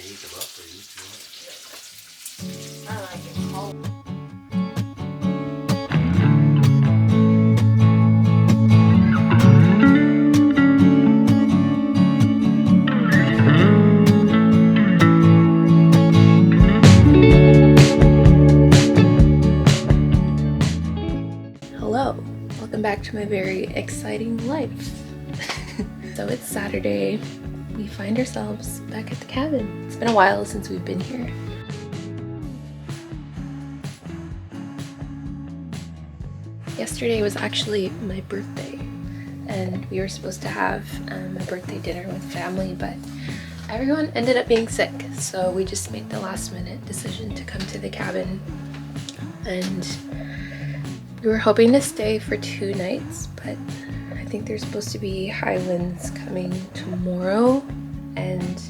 heat them up for you if you want. I like it cold. Hello, welcome back to my very exciting life. So it's Saturday. We find ourselves back at the cabin. It's been a while since we've been here. Yesterday was actually my birthday, and we were supposed to have a birthday dinner with family, but everyone ended up being sick, so we just made the last minute decision to come to the cabin. And we were hoping to stay for 2 nights, but I think there's supposed to be high winds coming tomorrow, and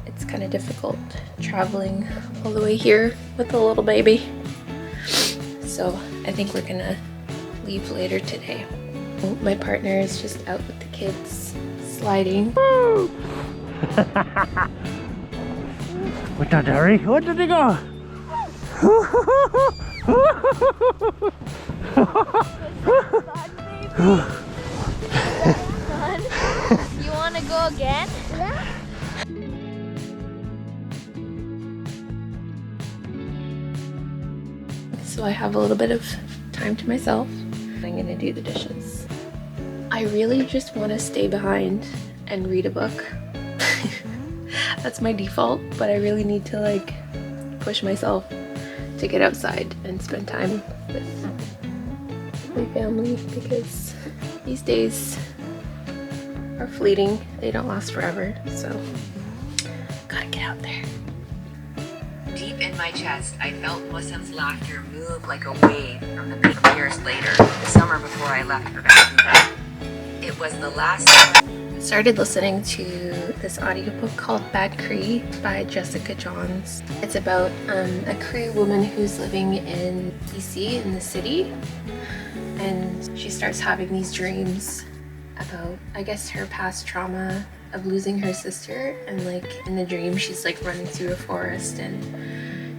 it's kind of difficult traveling all the way here with a little baby. So I think we're gonna leave later today. My partner is just out with the kids sliding. What's that, Harry? Where did he go? Fun. You want to go again? Yeah. So I have a little bit of time to myself. I'm gonna do the dishes. I really just want to stay behind and read a book. That's my default, but I really need to like push myself to get outside and spend time with my family, because these days are fleeting. They don't last forever, so gotta get out there. Deep in my chest, I felt Wasim's laughter move like a wave from the big years later, the summer before I left for Vancouver. It was the last I started listening to this audiobook called Bad Cree by Jessica Johns. It's about a Cree woman who's living in BC in the city, and she starts having these dreams about, I guess, her past trauma of losing her sister. And like in the dream, she's like running through a forest, and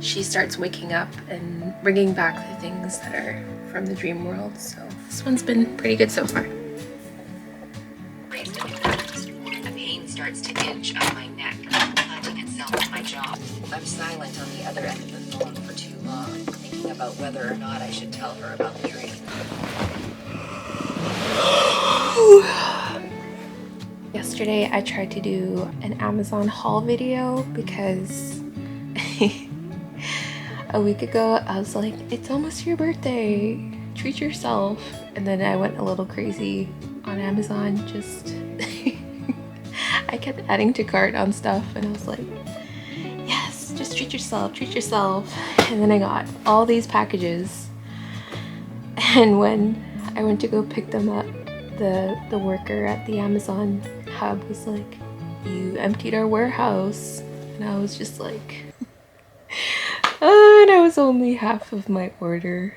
she starts waking up and bringing back the things that are from the dream world. So this one's been pretty good so far. a pain starts to inch up my neck, planting itself on my jaw. I'm silent on the other end of the phone for too long, thinking about whether or not I should tell her about the dream. Yesterday I tried to do an Amazon haul video because a week ago I was like, it's almost your birthday, treat yourself. And then I went a little crazy on Amazon, just I kept adding to cart on stuff, and I was like, yes, just treat yourself, treat yourself. And then I got all these packages, and when I went to go pick them up, the worker at the Amazon hub was like, you emptied our warehouse. And I was just like, and I was only half of my order.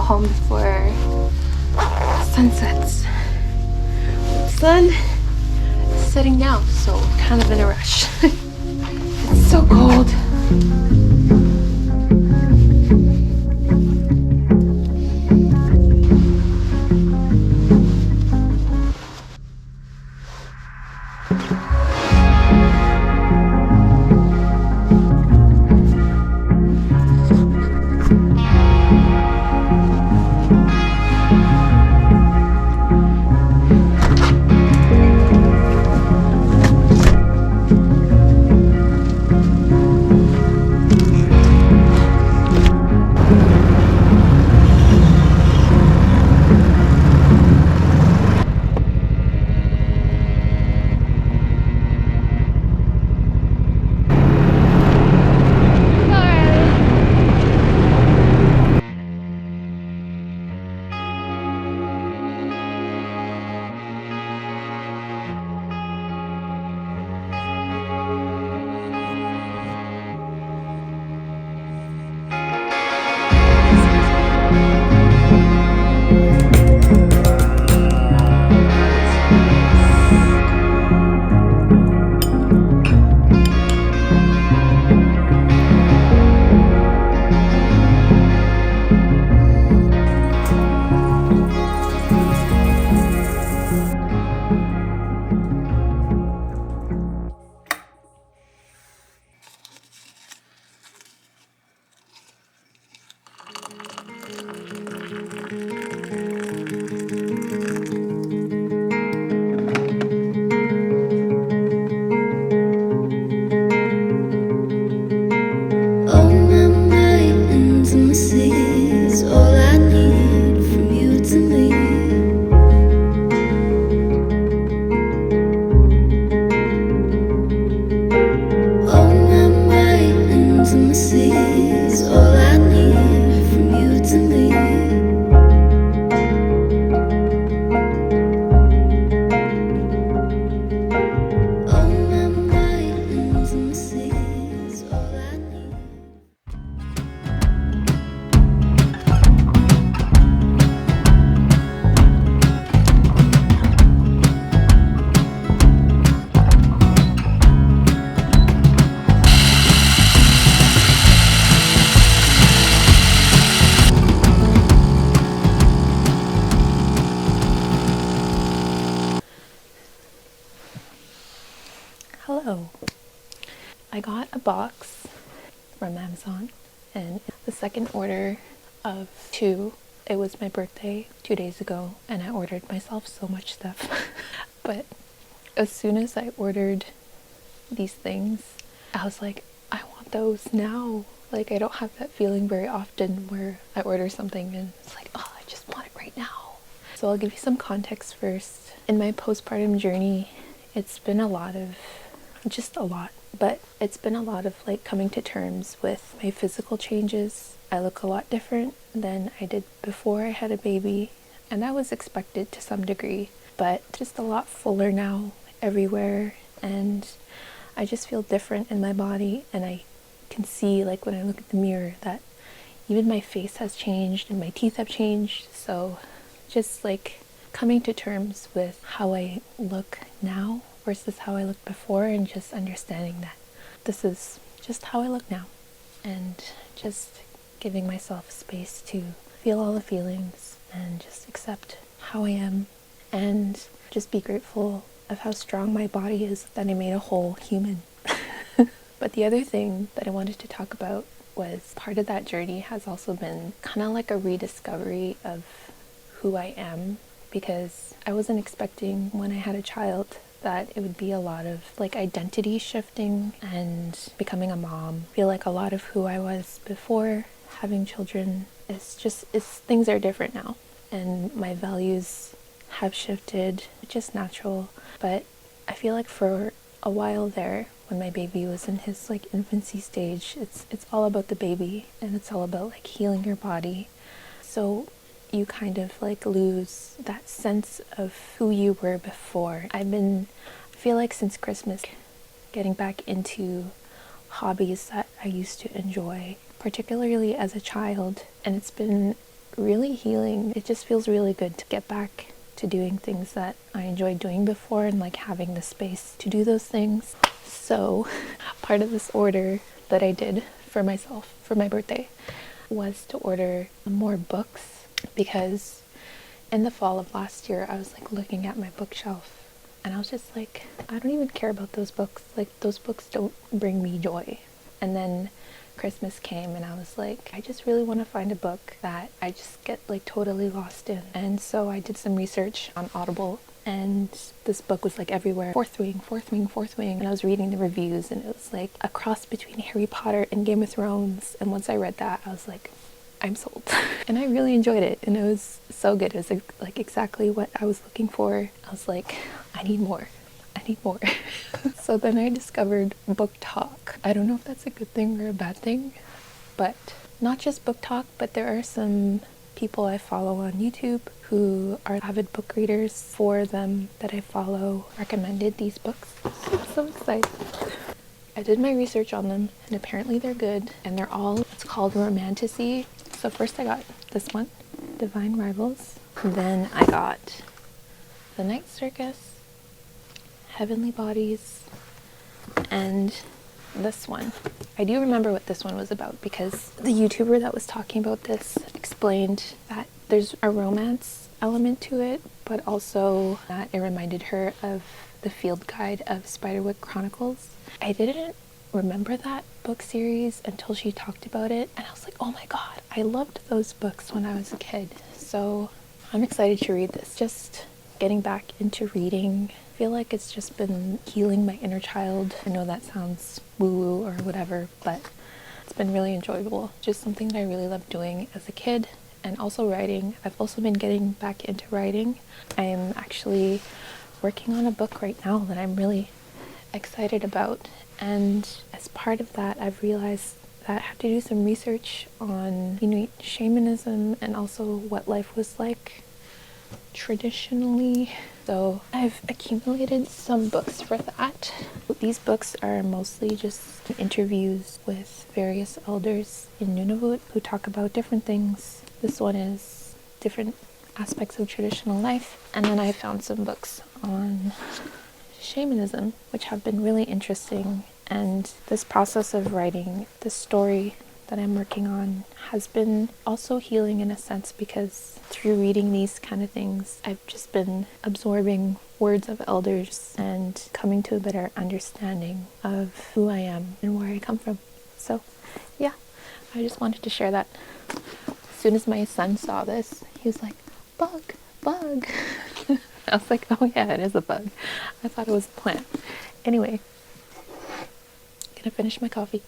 home before sunsets. sun is setting now, so kind of in a rush. It's so cold. Hello. I got a box from Amazon, and the second order of 2. It was my birthday 2 days ago, and I ordered myself so much stuff. But as soon as I ordered these things, I was like, I want those now. Like, I don't have that feeling very often where I order something and it's like, oh, I just want it right now. So I'll give you some context first. In my postpartum journey, it's been a lot, but it's been a lot of like coming to terms with my physical changes. I look a lot different than I did before I had a baby, and that was expected to some degree, but just a lot fuller now everywhere, and I just feel different in my body, and I can see, like, when I look at the mirror, that even my face has changed and my teeth have changed. So just like coming to terms with how I look now versus how I looked before, and just understanding that this is just how I look now, and just giving myself space to feel all the feelings and just accept how I am, and just be grateful of how strong my body is, that I made a whole human. But the other thing that I wanted to talk about was part of that journey has also been kind of like a rediscovery of who I am, because I wasn't expecting when I had a child that it would be a lot of like identity shifting and becoming a mom. I feel like a lot of who I was before having children is things are different now, and my values have shifted, just natural. But I feel like for a while there, when my baby was in his like infancy stage, it's all about the baby, and it's all about like healing your body. So you kind of like lose that sense of who you were before. I feel like since Christmas, getting back into hobbies that I used to enjoy, particularly as a child, and it's been really healing. It just feels really good to get back to doing things that I enjoyed doing before and like having the space to do those things. So part of this order that I did for myself for my birthday was to order more books, because in the fall of last year I was like looking at my bookshelf and I was just like, I don't even care about those books. Like, those books don't bring me joy. And then Christmas came and I was like, I just really want to find a book that I just get like totally lost in. And so I did some research on Audible, and this book was like everywhere. Fourth Wing, Fourth Wing, Fourth Wing. And I was reading the reviews and it was like a cross between Harry Potter and Game of Thrones. And once I read that, I was like, I'm sold. And I really enjoyed it, and it was so good. It was like exactly what I was looking for. I was like, I need more. I need more. So then I discovered Book Talk. I don't know if that's a good thing or a bad thing, but not just Book Talk, but there are some people I follow on YouTube who are avid book readers. Four of them that I follow recommended these books. I'm so excited. I did my research on them, and apparently they're good, and they're all, it's called romantasy. So first I got this one, Divine Rivals. Then I got The Night Circus, Heavenly Bodies, and this one. I do remember what this one was about because the YouTuber that was talking about this explained that there's a romance element to it, but also that it reminded her of the field guide of Spiderwick Chronicles. I didn't remember that book series until she talked about it, and I was like, oh my god, I loved those books when I was a kid. So I'm excited to read this. Just getting back into reading. I feel like it's just been healing my inner child. I know that sounds woo-woo or whatever, but it's been really enjoyable. Just something that I really loved doing as a kid. And also writing. I've also been getting back into writing. I'm actually working on a book right now that I'm really excited about. And as part of that, I've realized that I have to do some research on Inuit shamanism and also what life was like traditionally. So I've accumulated some books for that. These books are mostly just interviews with various elders in Nunavut who talk about different things. This one is different aspects of traditional life. And then I found some books on shamanism, which have been really interesting. And this process of writing the story that I'm working on has been also healing in a sense, because through reading these kind of things, I've just been absorbing words of elders and coming to a better understanding of who I am and where I come from. So yeah, I just wanted to share that. As soon as my son saw this, he was like, bug, bug. I was like, oh yeah, it is a bug. I thought it was a plant. Anyway, gonna finish my coffee.